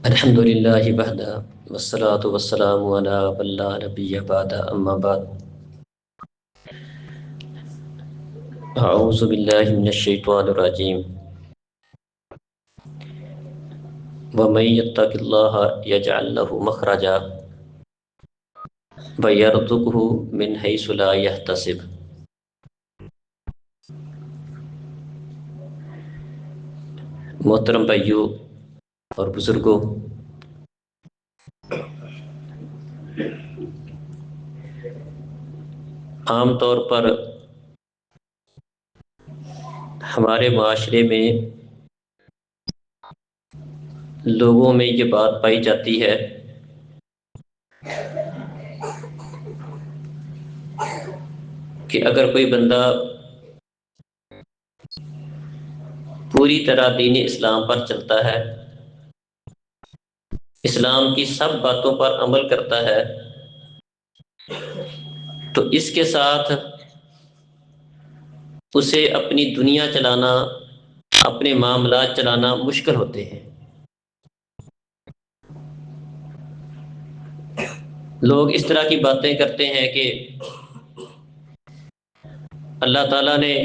الحمد للہ وحدہ والصلاة والسلام علی من لا نبی بعد اما بعد اعوذ باللہ من الشیطان الرجیم ومن یتق اللہ یجعل له مخرجا ویرزقہ من حیث لا یحتسب۔ محترم بھائیوں اور بزرگوں، عام طور پر ہمارے معاشرے میں لوگوں میں یہ بات پائی جاتی ہے کہ اگر کوئی بندہ پوری طرح دین اسلام پر چلتا ہے، اسلام کی سب باتوں پر عمل کرتا ہے، تو اس کے ساتھ اسے اپنی دنیا چلانا، اپنے معاملات چلانا مشکل ہوتے ہیں۔ لوگ اس طرح کی باتیں کرتے ہیں کہ اللہ تعالیٰ نے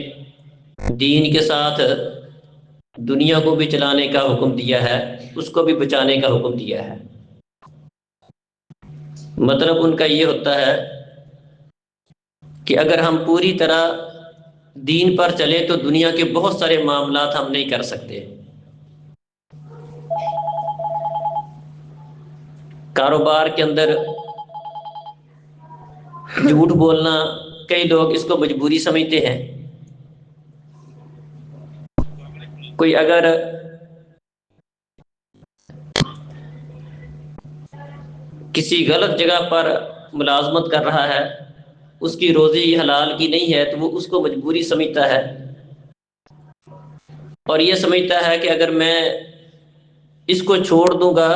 دین کے ساتھ دنیا کو بھی چلانے کا حکم دیا ہے، اس کو بھی بچانے کا حکم دیا ہے۔ مطلب ان کا یہ ہوتا ہے کہ اگر ہم پوری طرح دین پر چلیں تو دنیا کے بہت سارے معاملات ہم نہیں کر سکتے۔ کاروبار کے اندر جھوٹ بولنا، کئی لوگ اس کو مجبوری سمجھتے ہیں۔ کوئی اگر کسی غلط جگہ پر ملازمت کر رہا ہے، اس کی روزی حلال کی نہیں ہے، تو وہ اس کو مجبوری سمجھتا ہے اور یہ سمجھتا ہے کہ اگر میں اس کو چھوڑ دوں گا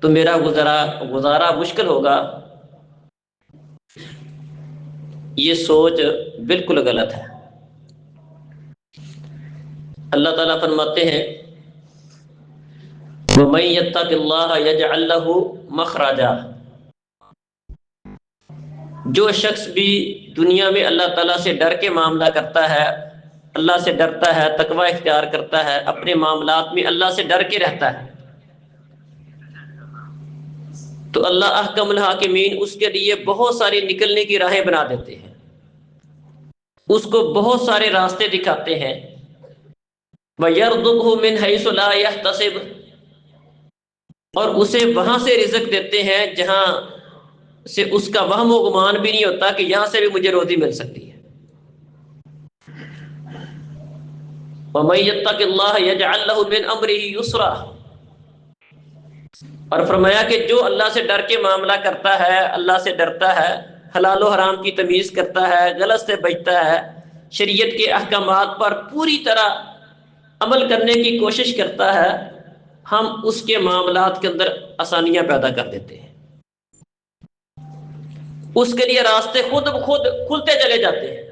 تو میرا گزارا مشکل ہوگا۔ یہ سوچ بالکل غلط ہے۔ اللہ تعالیٰ فرماتے ہیں وَمَن يَتَّقِ اللَّهَ يَجْعَل لَّهُ مَخْرَجًا۔ جو شخص بھی دنیا میں اللہ تعالیٰ سے ڈر کے معاملہ کرتا ہے، اللہ سے ڈرتا ہے، تقوی اختیار کرتا ہے، اپنے معاملات میں اللہ سے ڈر کے رہتا ہے، تو اللہ احکم الحاکمین اس کے لیے بہت ساری نکلنے کی راہیں بنا دیتے ہیں، اس کو بہت سارے راستے دکھاتے ہیں۔ وَيَرْزُقْهُ مِنْ حَيْثُ لَا يَحْتَسِبُ، اور اسے وہاں سے رزق دیتے ہیں جہاں سے اس کا وہم و گمان بھی نہیں ہوتا کہ یہاں سے بھی مجھے روزی مل سکتی ہے۔ وَمَن يَتَّقِ اللَّهَ يَجْعَل لَّهُ مِنْ أَمْرِهِ يُسْرًا، اور فرمایا کہ جو اللہ سے ڈر کے معاملہ کرتا ہے، اللہ سے ڈرتا ہے، حلال و حرام کی تمیز کرتا ہے، غلط سے بچتا ہے، شریعت کے احکامات پر پوری طرح عمل کرنے کی کوشش کرتا ہے، ہم اس کے معاملات کے اندر آسانیاں پیدا کر دیتے ہیں، اس کے لیے راستے خود بخود کھلتے چلے جاتے ہیں۔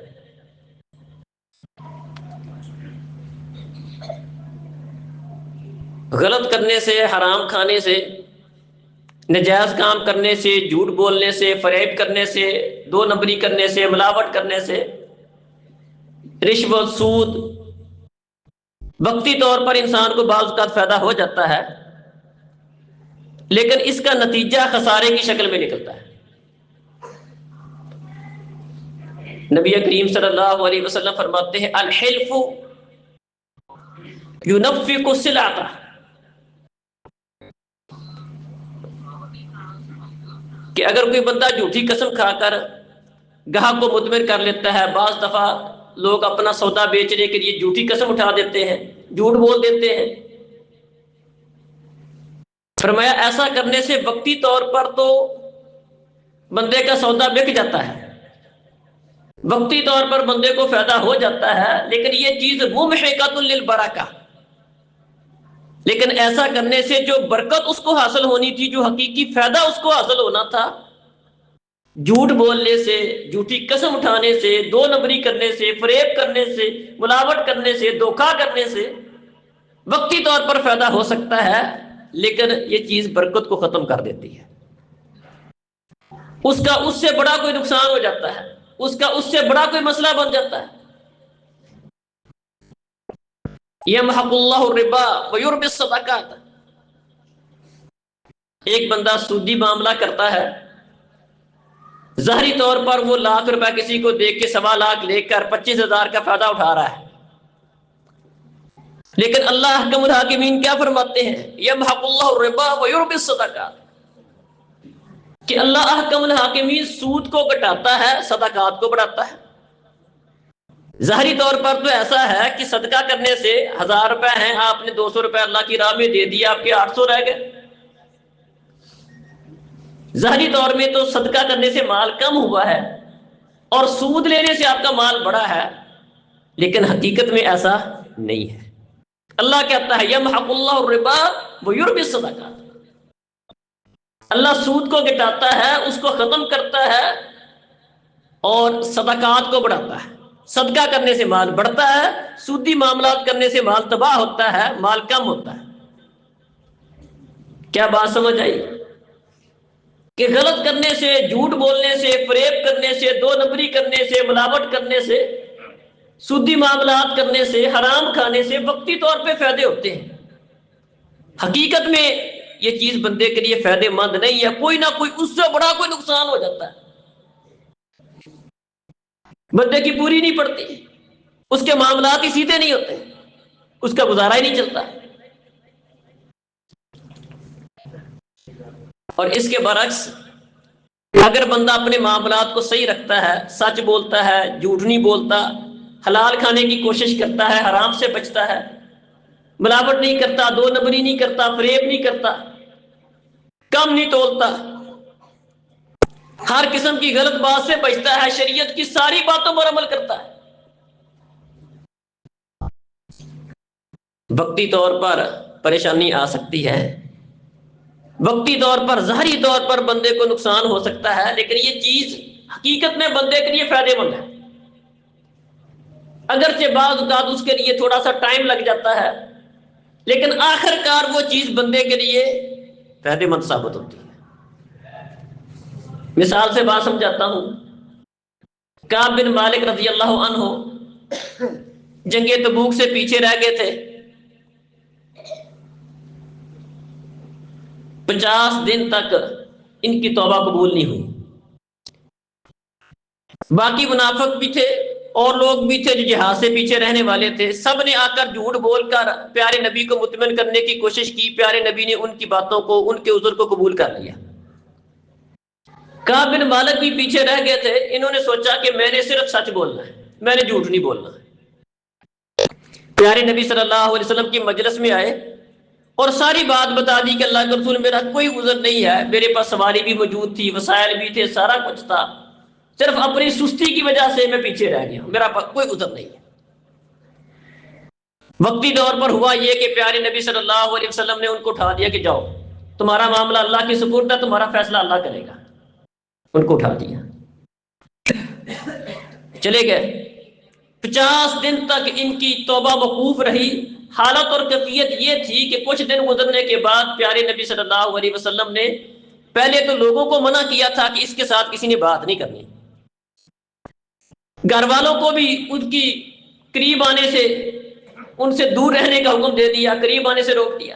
غلط کرنے سے، حرام کھانے سے، نجائز کام کرنے سے، جھوٹ بولنے سے، فریب کرنے سے، دو نمبری کرنے سے، ملاوٹ کرنے سے، رشوت، سود، وقتی طور پر انسان کو بعض اوقات فائدہ ہو جاتا ہے، لیکن اس کا نتیجہ خسارے کی شکل میں نکلتا ہے۔ نبی کریم صلی اللہ علیہ وسلم فرماتے ہیں الحلف ينفق السلعۃ، کہ اگر کوئی بندہ جھوٹی قسم کھا کر گاہک کو مطمئن کر لیتا ہے، بعض دفعہ لوگ اپنا سودا بیچنے کے لیے جھوٹی قسم اٹھا دیتے ہیں، جھوٹ بول دیتے ہیں، فرمایا ایسا کرنے سے وقتی طور پر تو بندے کا سودا بک جاتا ہے، وقتی طور پر بندے کو فائدہ ہو جاتا ہے، لیکن یہ چیز ممحقۃ للبرکہ، لیکن ایسا کرنے سے جو برکت اس کو حاصل ہونی تھی، جو حقیقی فائدہ اس کو حاصل ہونا تھا، جھوٹ بولنے سے، جھوٹی قسم اٹھانے سے، دو نمبری کرنے سے، فریب کرنے سے، ملاوٹ کرنے سے، دھوکہ کرنے سے وقتی طور پر فائدہ ہو سکتا ہے، لیکن یہ چیز برکت کو ختم کر دیتی ہے۔ اس سے بڑا کوئی نقصان ہو جاتا ہے، اس سے بڑا کوئی مسئلہ بن جاتا ہے۔ یمحق اللہ الربا ویربی الصدقات۔ ایک بندہ سودی معاملہ کرتا ہے، ظاہری طور پر وہ ₹1,00,000 کسی کو دے کے ₹1.25 لے کر 25,000 کا فائدہ اٹھا رہا ہے، لیکن اللہ احکم الحاکمین کیا فرماتے ہیں؟ یمحق اللہ الربا ویربی الصدقات، کہ اللہ احکم الحاکمین سود کو گھٹاتا ہے، صدقات کو بڑھاتا ہے۔ ظاہری طور پر تو ایسا ہے کہ صدقہ کرنے سے ₹1,000 ہیں، آپ نے ₹200 اللہ کی راہ میں دے دیا، آپ کے 800 رہ گئے۔ ظاہری طور میں تو صدقہ کرنے سے مال کم ہوا ہے اور سود لینے سے آپ کا مال بڑا ہے، لیکن حقیقت میں ایسا نہیں ہے۔ اللہ کہتا ہے یمحق اللہ الربا ویربی الصدقات، اللہ سود کو گھٹاتا ہے، اس کو ختم کرتا ہے اور صدقات کو بڑھاتا ہے۔ صدقہ کرنے سے مال بڑھتا ہے، سودی معاملات کرنے سے مال تباہ ہوتا ہے، مال کم ہوتا ہے۔ کیا بات سمجھ آئی؟ کہ غلط کرنے سے، جھوٹ بولنے سے، فریب کرنے سے، دو نمبری کرنے سے، ملاوٹ کرنے سے، سودی معاملات کرنے سے، حرام کھانے سے وقتی طور پہ فائدے ہوتے ہیں، حقیقت میں یہ چیز بندے کے لیے فائدے مند نہیں ہے، کوئی نہ کوئی اس سے بڑا کوئی نقصان ہو جاتا ہے، بندے کی پوری نہیں پڑتی، اس کے معاملات ہی سیدھے نہیں ہوتے، اس کا گزارا ہی نہیں چلتا۔ اور اس کے برعکس اگر بندہ اپنے معاملات کو صحیح رکھتا ہے، سچ بولتا ہے، جھوٹ نہیں بولتا، حلال کھانے کی کوشش کرتا ہے، حرام سے بچتا ہے، ملاوٹ نہیں کرتا، دو نمبری نہیں کرتا، فریب نہیں کرتا، کم نہیں تولتا، ہر قسم کی غلط بات سے بچتا ہے، شریعت کی ساری باتوں پر عمل کرتا ہے، وقتی طور پر پریشانی آ سکتی ہے، وقتی طور پر ظاہری طور پر بندے کو نقصان ہو سکتا ہے، لیکن یہ چیز حقیقت میں بندے کے لیے فائدے مند ہے، اگرچہ بعض اوقات اس کے لیے تھوڑا سا ٹائم لگ جاتا ہے، لیکن آخر کار وہ چیز بندے کے لیے فائدے مند ثابت ہوتی ہے۔ مثال سے بات سمجھاتا ہوں، کعب بن مالک رضی اللہ عنہ جنگ تبوک سے پیچھے رہ گئے تھے، 50 دن تک ان کی توبہ قبول نہیں ہوئی۔ باقی منافق بھی تھے اور لوگ بھی تھے جو جہاد سے پیچھے رہنے والے تھے، سب نے آ کر جھوٹ بول کر پیارے نبی کو مطمئن کرنے کی کوشش کی، پیارے نبی نے ان کی باتوں کو، ان کے عذر کو قبول کر لیا۔ کعب بن مالک بھی پیچھے رہ گئے تھے، انہوں نے سوچا کہ میں نے صرف سچ بولنا ہے، میں نے جھوٹ نہیں بولنا ہے۔ پیارے نبی صلی اللہ علیہ وسلم کی مجلس میں آئے اور ساری بات بتا دی کہ اللہ کے رسول میرا کوئی عذر نہیں ہے، میرے پاس سواری بھی موجود تھی، وسائل بھی تھے، سارا کچھ تھا، صرف اپنی سستی کی وجہ سے میں پیچھے رہ گیا، میرا کوئی عذر نہیں ہے۔ وقتی طور پر ہوا یہ کہ پیارے نبی صلی اللہ علیہ وسلم نے ان کو اٹھا دیا کہ جاؤ، تمہارا معاملہ اللہ کی سپرد ہے، تمہارا فیصلہ اللہ کرے گا۔ ان کو اٹھا دیا، چلے گئے۔ 50 دن تک ان کی توبہ موقوف رہی۔ حالت اور کیفیت یہ تھی کہ کچھ دن گزرنے کے بعد پیارے نبی صلی اللہ علیہ وسلم نے پہلے تو لوگوں کو منع کیا تھا کہ اس کے ساتھ کسی نے بات نہیں کرنی، گھر والوں کو بھی ان کی قریب آنے سے، ان سے دور رہنے کا حکم دے دیا، قریب آنے سے روک دیا۔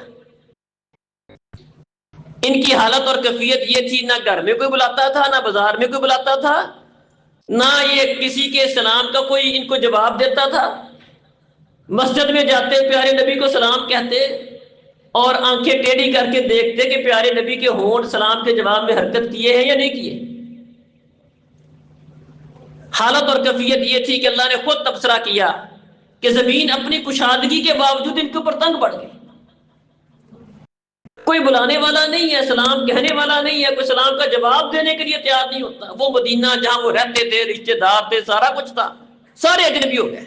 ان کی حالت اور کیفیت یہ تھی، نہ گھر میں کوئی بلاتا تھا، نہ بازار میں کوئی بلاتا تھا، نہ یہ کسی کے سلام کا کوئی ان کو جواب دیتا تھا۔ مسجد میں جاتے پیارے نبی کو سلام کہتے اور آنکھیں ٹیڑھی کر کے دیکھتے کہ پیارے نبی کے ہونٹ سلام کے جواب میں حرکت کیے ہیں یا نہیں کیے۔ حالت اور کیفیت یہ تھی کہ اللہ نے خود تبصرہ کیا کہ زمین اپنی کشادگی کے باوجود ان کے اوپر تنگ پڑ گئی، کوئی بلانے والا نہیں ہے، سلام کہنے والا نہیں ہے، کوئی سلام کا جواب دینے کے لیے تیار نہیں ہوتا۔ وہ مدینہ جہاں وہ رہتے تھے، رشتہ دار تھے، سارا کچھ تھا، سارے اجنبی ہو گئے۔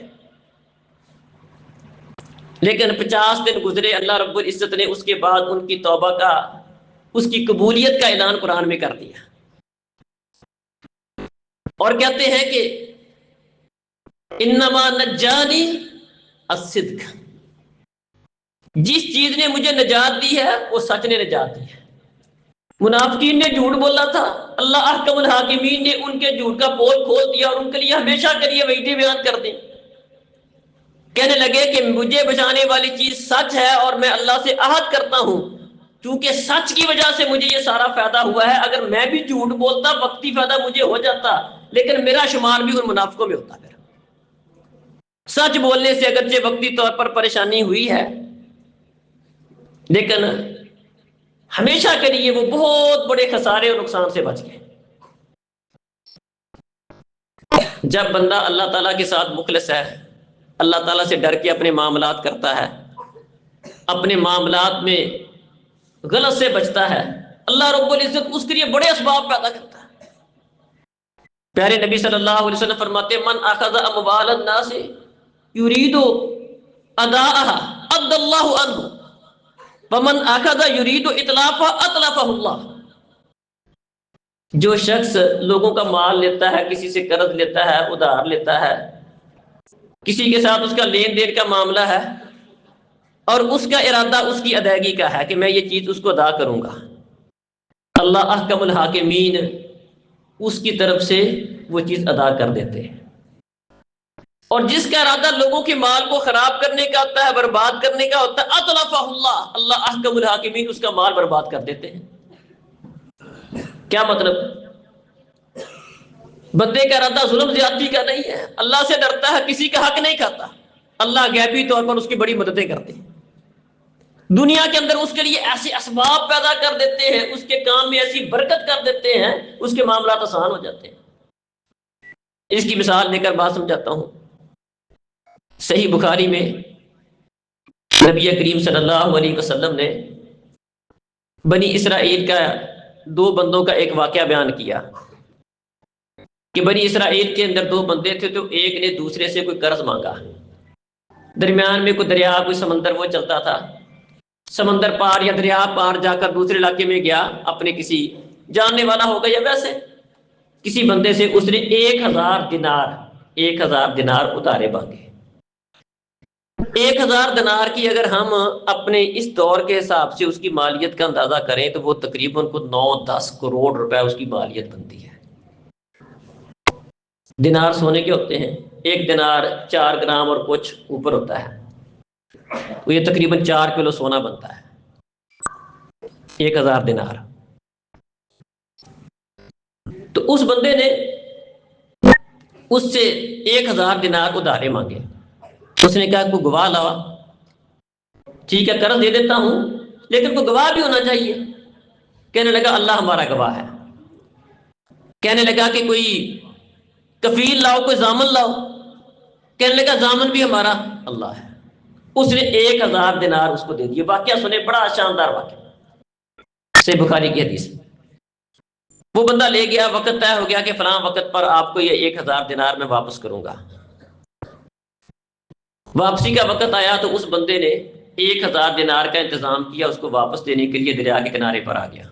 لیکن 50 دن گزرے، اللہ رب العزت نے اس کے بعد ان کی توبہ کا، اس کی قبولیت کا اعلان قرآن میں کر دیا۔ اور کہتے ہیں کہ انما نجانی الصدق، جس چیز نے مجھے نجات دی ہے وہ سچ نے نجات دی ہے۔ منافقین نے جھوٹ بولا تھا، اللہ احکم الحاکمین نے ان کے جھوٹ کا پول کھول دیا اور ان کے لیے ہمیشہ کے لیے وعیدیں بیان کر دیں۔ کہنے لگے کہ مجھے بچانے والی چیز سچ ہے اور میں اللہ سے عہد کرتا ہوں کیونکہ سچ کی وجہ سے مجھے یہ سارا فائدہ ہوا ہے، اگر میں بھی جھوٹ بولتا وقتی فائدہ مجھے ہو جاتا، لیکن میرا شمار بھی ان منافقوں میں ہوتا۔ پھر سچ بولنے سے اگرچہ وقتی طور پر پریشانی ہوئی ہے، لیکن ہمیشہ کے لیے وہ بہت بڑے خسارے اور نقصان سے بچ گئے۔ جب بندہ اللہ تعالیٰ کے ساتھ مخلص ہے، اللہ تعالیٰ سے ڈر کے اپنے معاملات کرتا ہے، اپنے معاملات میں غلط سے بچتا ہے، اللہ رب العزت اس کے لیے بڑے اسباب پیدا کرتا ہے۔ پیارے نبی صلی اللہ علیہ وسلم فرماتے ہیں من اخذ اموال الناس یرید اداءها ادى الله عنه ومن اخذ یرید اتلافها اتلفه اللہ۔ جو شخص لوگوں کا مال لیتا ہے، کسی سے قرض لیتا ہے، ادھار لیتا ہے، کسی کے ساتھ اس کا لین دین کا معاملہ ہے اور اس کا ارادہ اس کی ادائیگی کا ہے کہ میں یہ چیز اس کو ادا کروں گا، اللہ احکم الحاکمین اس کی طرف سے وہ چیز ادا کر دیتے ہیں۔ اور جس کا ارادہ لوگوں کے مال کو خراب کرنے کا ہوتا ہے، برباد کرنے کا ہوتا ہے، اتلفہ اللہ، اللہ احکم الحاکمین اس کا مال برباد کر دیتے ہیں۔ کیا مطلب؟ بندے کا ارادہ ظلم زیادتی کا نہیں ہے، اللہ سے ڈرتا ہے، کسی کا حق نہیں کھاتا، اللہ غیبی طور پر اس کی بڑی مددیں کرتے ہیں، دنیا کے اندر اس کے لیے ایسے اسباب پیدا کر دیتے ہیں، اس کے کام میں ایسی برکت کر دیتے ہیں، اس کے معاملات آسان ہو جاتے ہیں۔ اس کی مثال لے کر بات سمجھاتا ہوں۔ صحیح بخاری میں نبی کریم صلی اللہ علیہ وسلم نے بنی اسرائیل کا دو بندوں کا ایک واقعہ بیان کیا کہ بنی اسرائیل کے اندر دو بندے تھے، تو ایک نے دوسرے سے کوئی قرض مانگا، درمیان میں کوئی دریا کوئی سمندر وہ چلتا تھا، سمندر پار یا دریا پار جا کر دوسرے علاقے میں گیا، اپنے کسی جاننے والا ہوگا یا ویسے کسی بندے سے اس نے 1000 دینار ادھارے مانگے۔ 1000 دینار کی اگر ہم اپنے اس دور کے حساب سے اس کی مالیت کا اندازہ کریں تو وہ تقریباً 9-10 کروڑ روپے اس کی مالیت بنتی ہے۔ دینار سونے کے ہوتے ہیں، ایک دینار 4 گرام اور کچھ اوپر ہوتا ہے، تو یہ تقریباً 4 کلو سونا بنتا ہے 1000 دینار۔ تو اس بندے نے اس سے 1000 دینار ادھارے مانگے۔ اس نے کہا کوئی گواہ لاؤ، ٹھیک ہے قرض دے دیتا ہوں لیکن کوئی گواہ بھی ہونا چاہیے۔ کہنے لگا اللہ ہمارا گواہ ہے۔ کہنے لگا کہ کوئی کفیل لاؤ، کوئی ضامن لاؤ۔ کہنے لگا ضامن بھی ہمارا اللہ ہے۔ اس نے 1000 دینار اس کو دے دیے۔ واقعہ سنے، بڑا شاندار واقعہ، صحیح بخاری کی حدیث۔ وہ بندہ لے گیا، وقت طے ہو گیا کہ فلاں وقت پر آپ کو یہ 1000 دینار میں واپس کروں گا۔ واپسی کا وقت آیا تو اس بندے نے 1000 دینار کا انتظام کیا، اس کو واپس دینے کے لیے دریا کے کنارے پر آ گیا۔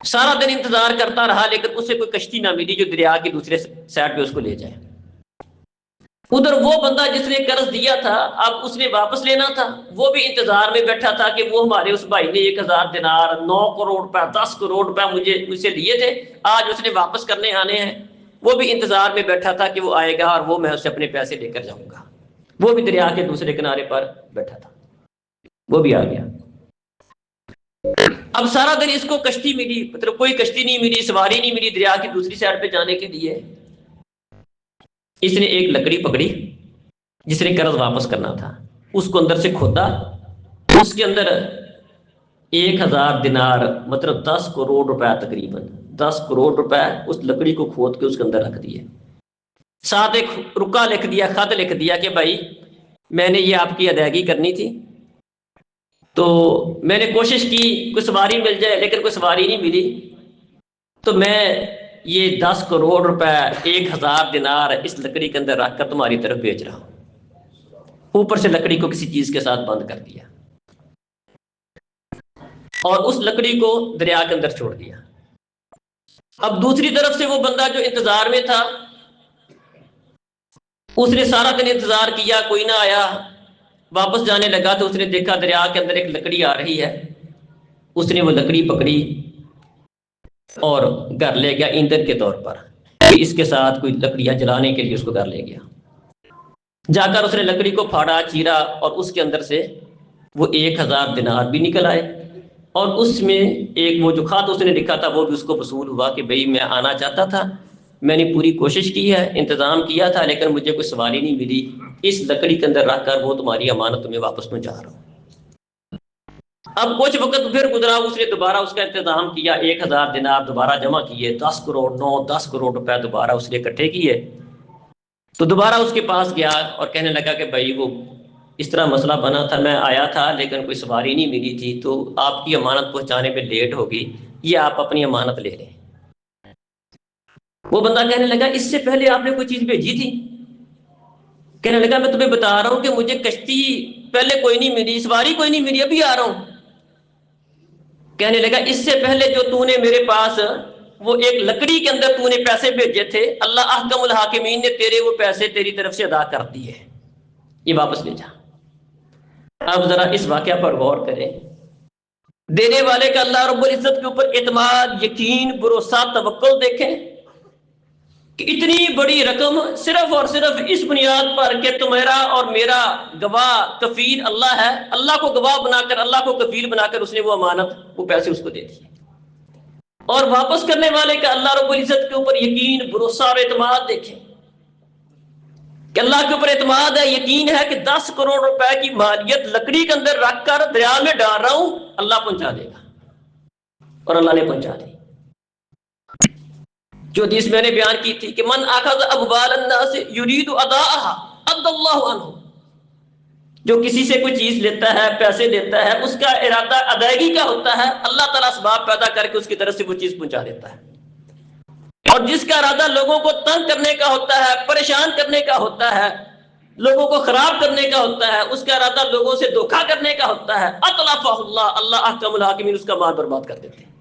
سارا دن انتظار کرتا رہا لیکن اسے کوئی کشتی نہ ملی جو دریا کی دوسرے سائڈ پہ اس کو لے جائے۔ ادھر وہ بندہ جس نے قرض دیا تھا، اب اس نے واپس لینا تھا، وہ بھی انتظار میں بیٹھا تھا کہ وہ ہمارے اس بھائی نے 1000 دینار 9 کروڑ روپے 10 کروڑ روپے مجھ سے لیے تھے، آج اس نے واپس کرنے آنے ہیں۔ وہ بھی انتظار میں بیٹھا تھا کہ وہ آئے گا اور وہ میں اسے اپنے پیسے لے کر جاؤں گا۔ وہ بھی دریا کے دوسرے کنارے پر بیٹھا تھا، وہ بھی آ گیا۔ اب سارا دن اس کو کشتی ملی، مطلب کوئی کشتی نہیں ملی، سواری نہیں ملی دریا کی دوسری سائڈ پہ جانے کے لیے۔ اس نے ایک لکڑی پکڑی جس نے قرض واپس کرنا تھا، اس کو اندر سے کھودا، اس کے اندر 1000 دینار مطلب 10 کروڑ روپے، تقریباً 10 کروڑ روپے اس لکڑی کو کھود کے اس کے اندر رکھ دیے۔ ساتھ ایک رکا لکھ دیا، خط لکھ دیا کہ بھائی میں نے یہ آپ کی ادائیگی کرنی تھی، تو میں نے کوشش کی کوئی سواری مل جائے لیکن کوئی سواری نہیں ملی، تو میں یہ 10 کروڑ روپے 1000 دینار اس لکڑی کے اندر رکھ کر تمہاری طرف بیچ رہا ہوں۔ اوپر سے لکڑی کو کسی چیز کے ساتھ بند کر دیا اور اس لکڑی کو دریا کے اندر چھوڑ دیا۔ اب دوسری طرف سے وہ بندہ جو انتظار میں تھا، اس نے سارا دن انتظار کیا، کوئی نہ آیا، واپس جانے لگا تو اس نے دیکھا دریا کے اندر ایک لکڑی آ رہی ہے، اس نے وہ لکڑی پکڑی اور گھر لے گیا ایندھن کے طور پر، کہ اس کے ساتھ کوئی لکڑیاں جلانے کے لیے اس کو گھر لے گیا۔ جا کر اس نے لکڑی کو پھاڑا، چیرا، اور اس کے اندر سے وہ 1000 دینار بھی نکل آئے، اور اس میں ایک وہ جو خط اس نے لکھا تھا وہ بھی اس کو وصول ہوا کہ بھئی میں آنا چاہتا تھا، میں نے پوری کوشش کی ہے، انتظام کیا تھا، لیکن مجھے کوئی سواری نہیں ملی، اس لکڑی کے اندر رکھ کر وہ تمہاری امانت تمہیں واپس پہنچا رہا ہوں۔ اب کچھ وقت پھر گزرا، اس نے دوبارہ اس کا انتظام کیا، 1000 دینار دوبارہ جمع کیے، 10 کروڑ 10 کروڑ روپے دوبارہ اس نے اکٹھے کیے، تو دوبارہ اس کے پاس گیا اور کہنے لگا کہ بھائی وہ اس طرح مسئلہ بنا تھا، میں آیا تھا لیکن کوئی سواری نہیں ملی تھی، تو آپ کی امانت پہنچانے میں لیٹ ہوگی، یہ آپ اپنی امانت لے لیں۔ وہ بندہ کہنے لگا اس سے پہلے آپ نے کوئی چیز بھیجی تھی؟ کہنے لگا میں تمہیں بتا رہا ہوں کہ مجھے کشتی پہلے کوئی نہیں ملی، سواری کوئی نہیں ملی، ابھی آ رہا ہوں۔ کہنے لگا اس سے پہلے جو تو نے میرے پاس وہ ایک لکڑی کے اندر تو نے پیسے بھیجے تھے، اللہ احکم الحاکمین نے تیرے وہ پیسے تیری طرف سے ادا کر دیے، یہ واپس لے جا۔ اب ذرا اس واقعہ پر غور کریں، دینے والے کا اللہ رب العزت کے اوپر اعتماد، یقین، بھروسہ، توکل دیکھیں کہ اتنی بڑی رقم صرف اور صرف اس بنیاد پر کہ تمہارا اور میرا گواہ کفیل اللہ ہے، اللہ کو گواہ بنا کر، اللہ کو کفیل بنا کر اس نے وہ امانت، وہ پیسے اس کو دے دیے، اور واپس کرنے والے کا اللہ رب العزت کے اوپر یقین، بھروسہ اور اعتماد دیکھیں کہ اللہ کے اوپر اعتماد ہے، یقین ہے کہ 10 کروڑ روپے کی مالیت لکڑی کے اندر رکھ کر دریا میں ڈال رہا ہوں، اللہ پہنچا دے گا، اور اللہ نے پہنچا دی۔ جو حدیث میں نے بیان کی تھی کہ من اخذ اموال الناس یرید اداءها ادى الله عنه، جو کسی سے کوئی چیز لیتا ہے، پیسے لیتا ہے، اس کا ارادہ ادائیگی کا ہوتا ہے، اللہ تعالیٰ اسباب پیدا کر کے اس کی طرف سے وہ چیز پہنچا دیتا ہے، اور جس کا ارادہ لوگوں کو تنگ کرنے کا ہوتا ہے، پریشان کرنے کا ہوتا ہے، لوگوں کو خراب کرنے کا ہوتا ہے، اس کا ارادہ لوگوں سے دھوکہ کرنے کا ہوتا ہے، اطلفہ اللہ، اللہ احکم الحاکمین اس کا مال برباد کر دیتے ہیں۔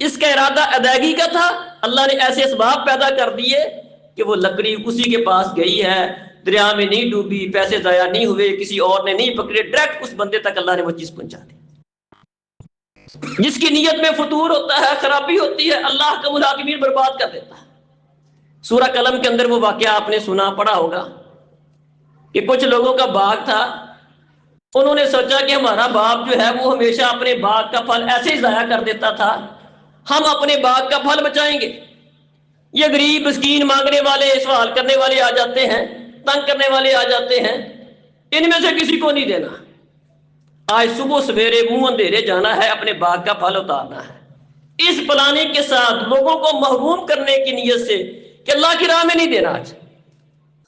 اس کا ارادہ ادائیگی کا تھا، اللہ نے ایسے اسباب پیدا کر دیے کہ وہ لکڑی اسی کے پاس گئی ہے، دریا میں نہیں ڈوبی، پیسے ضائع نہیں ہوئے، کسی اور نے نہیں پکڑے، ڈائریکٹ اس بندے تک اللہ نے وہ چیز پہنچا دی۔ جس کی نیت میں فطور ہوتا ہے، خرابی ہوتی ہے، اللہ احکم الحاکمین برباد کر دیتا ہے۔ سورہ قلم کے اندر وہ واقعہ آپ نے سنا، پڑھا ہوگا کہ کچھ لوگوں کا باغ تھا، انہوں نے سوچا کہ ہمارا باپ جو ہے وہ ہمیشہ اپنے باغ کا پھل ایسے ہی ضائع کر دیتا تھا، ہم اپنے باغ کا پھل بچائیں گے۔ یہ غریب مسکین مانگنے والے، سوال کرنے والے آ جاتے ہیں، تنگ کرنے والے آ جاتے ہیں، ان میں سے کسی کو نہیں دینا، آج صبح سویرے منہ اندھیرے جانا ہے، اپنے باغ کا پھل اتارنا ہے، اس پلاننگ کے ساتھ لوگوں کو محروم کرنے کی نیت سے کہ اللہ کی راہ میں نہیں دینا، آج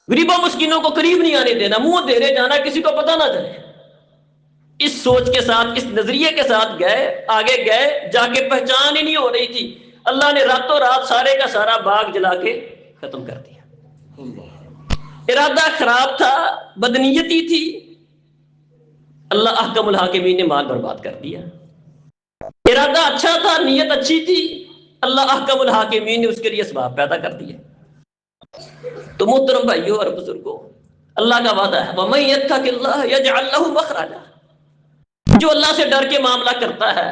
غریبوں مسکینوں کو قریب نہیں آنے دینا، منہ اندھیرے جانا، کسی کو پتہ نہ چلے، اس سوچ کے ساتھ، اس نظریے کے ساتھ گئے، آگے گئے، جا کے پہچان ہی نہیں ہو رہی تھی، اللہ نے راتوں رات سارے کا سارا باغ جلا کے ختم کر دیا۔ ارادہ خراب تھا، بدنیتی تھی، اللہ احکم الحاکمین نے مال برباد کر دیا۔ ارادہ اچھا تھا، نیت اچھی تھی، اللہ احکم الحاکمین نے اس کے لیے اسباب پیدا کر دیے۔ تو محترم بھائیوں اور بزرگوں، اللہ کا وعدہ ہے وَمَن يَتَّقِ اللَّهَ يَجْعَل لَّهُ مَخْرَجًا، جو اللہ سے ڈر کے معاملہ کرتا ہے،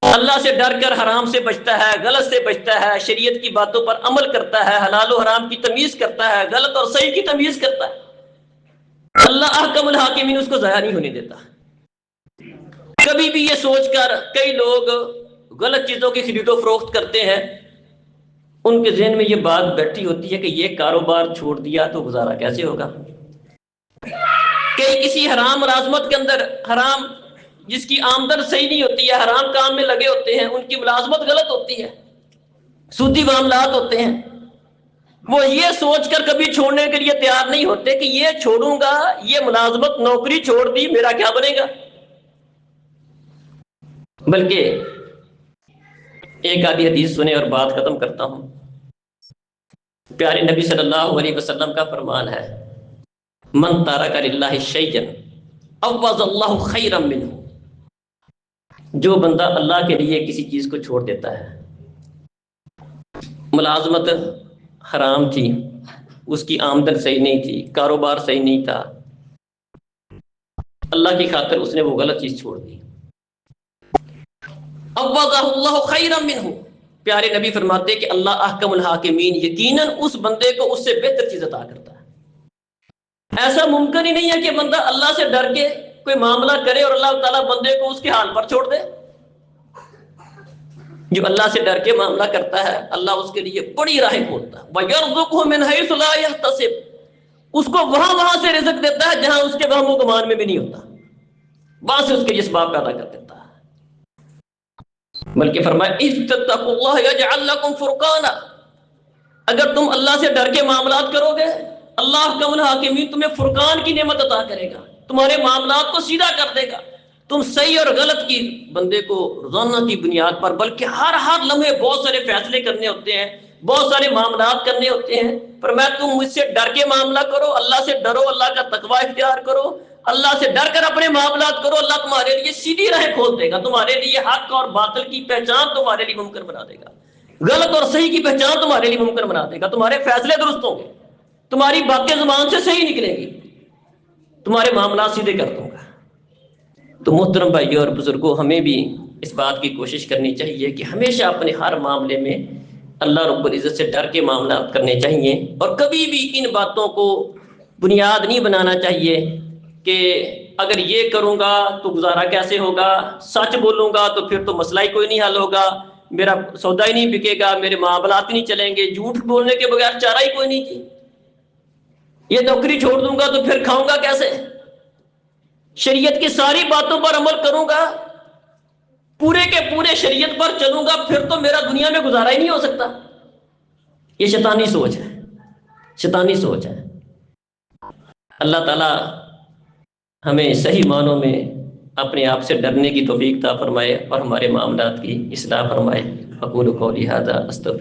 اللہ سے ڈر کر حرام سے بچتا ہے، غلط سے بچتا ہے، شریعت کی باتوں پر عمل کرتا ہے، حلال و حرام کی تمیز کرتا ہے، غلط اور صحیح کی تمیز کرتا ہے، اللہ احکم الحاکمین اس کو ضائع نہیں ہونے دیتا۔ کبھی بھی یہ سوچ کر کئی لوگ غلط چیزوں کی خرید و فروخت کرتے ہیں، ان کے ذہن میں یہ بات بیٹھی ہوتی ہے کہ یہ کاروبار چھوڑ دیا تو گزارا کیسے ہوگا۔ کئی کسی حرام ملازمت کے اندر، حرام جس کی آمدن صحیح نہیں ہوتی ہے، حرام کام میں لگے ہوتے ہیں، ان کی ملازمت غلط ہوتی ہے، سودی معاملات ہوتے ہیں، وہ یہ سوچ کر کبھی چھوڑنے کے لیے تیار نہیں ہوتے کہ یہ چھوڑوں گا، یہ ملازمت، نوکری چھوڑ دی، میرا کیا بنے گا۔ بلکہ ایک آدھی حدیث سنے اور بات ختم کرتا ہوں۔ پیارے نبی صلی اللہ علیہ وسلم کا فرمان ہے من ترک للہ شیئا عوض اللہ خیرا منہ، جو بندہ اللہ کے لیے کسی چیز کو چھوڑ دیتا ہے، ملازمت حرام تھی، اس کی آمدن صحیح نہیں تھی، کاروبار صحیح نہیں تھا، اللہ کی خاطر اس نے وہ غلط چیز چھوڑ دی، عوضہ اللہ خیرا منہ، پیارے نبی فرماتے کہ اللہ احکم الحاکمین، یقیناً اس بندے کو اس سے بہتر چیز عطا کرتا ہے۔ ایسا ممکن ہی نہیں ہے کہ بندہ اللہ سے ڈر کے کوئی معاملہ کرے اور اللہ تعالیٰ بندے کو اس کے حال پر چھوڑ دے۔ جو اللہ سے ڈر کے معاملہ کرتا ہے اللہ اس کے لیے بڑی راہیں کھولتا ہے، وَيَرْزُقْهُ مِنْ حَيْثُ لَا يَحْتَسِبُ، اس کو وہاں سے رزق دیتا ہے جہاں اس کے وہم و گمان میں بھی نہیں ہوتا، وہاں سے اس کے لیے اسباب پیدا کر دیتا ہے۔ بلکہ فرمایا اِذْ تَتَّقُوا اللَّهَ يَجْعَلْ لَكُمْ فُرْقَانًا، اگر تم اللہ سے ڈر کے معاملات کرو گے اللہ احکم الحاکمین تمہیں فرقان کی نعمت عطا کرے گا، تمہارے معاملات کو سیدھا کر دے گا، تم صحیح اور غلط کی بندے کو روزانہ کی بنیاد پر بلکہ ہر لمحے بہت سارے فیصلے کرنے ہوتے ہیں، بہت سارے معاملات کرنے ہوتے ہیں، پر میں تم مجھ سے ڈر کے معاملہ کرو، اللہ سے ڈرو، اللہ کا تقوی اختیار کرو، اللہ سے ڈر کر اپنے معاملات کرو، اللہ تمہارے لیے سیدھی راہ کھول دے گا، تمہارے لیے حق اور باطل کی پہچان تمہارے لیے ممکن بنا دے گا، غلط اور صحیح کی پہچان تمہارے لیے ممکن بنا دے گا، تمہارے فیصلے درست ہوں گے، تمہاری باتیں زبان سے صحیح نکلیں گی، تمہارے معاملات سیدھے کر دوں گا۔ تو محترم بھائیوں اور بزرگوں، ہمیں بھی اس بات کی کوشش کرنی چاہیے کہ ہمیشہ اپنے ہر معاملے میں اللہ رب العزت سے ڈر کے معاملات کرنے چاہیے، اور کبھی بھی ان باتوں کو بنیاد نہیں بنانا چاہیے کہ اگر یہ کروں گا تو گزارا کیسے ہوگا، سچ بولوں گا تو پھر تو مسئلہ ہی کوئی نہیں حل ہوگا، میرا سودا ہی نہیں بکے گا، میرے معاملات ہی نہیں چلیں گے، جھوٹ بولنے کے بغیر چارہ ہی کوئی نہیں جی، یہ نوکری چھوڑ دوں گا تو پھر کھاؤں گا کیسے، شریعت کی ساری باتوں پر عمل کروں گا، پورے کے پورے شریعت پر چلوں گا، پھر تو میرا دنیا میں گزارا ہی نہیں ہو سکتا۔ یہ شیطانی سوچ ہے، شیطانی سوچ ہے۔ اللہ تعالی ہمیں صحیح معنوں میں اپنے آپ سے ڈرنے کی توفیق عطا فرمائے اور ہمارے معاملات کی اصلاح فرمائے۔ اقول قولی ھذا استغفر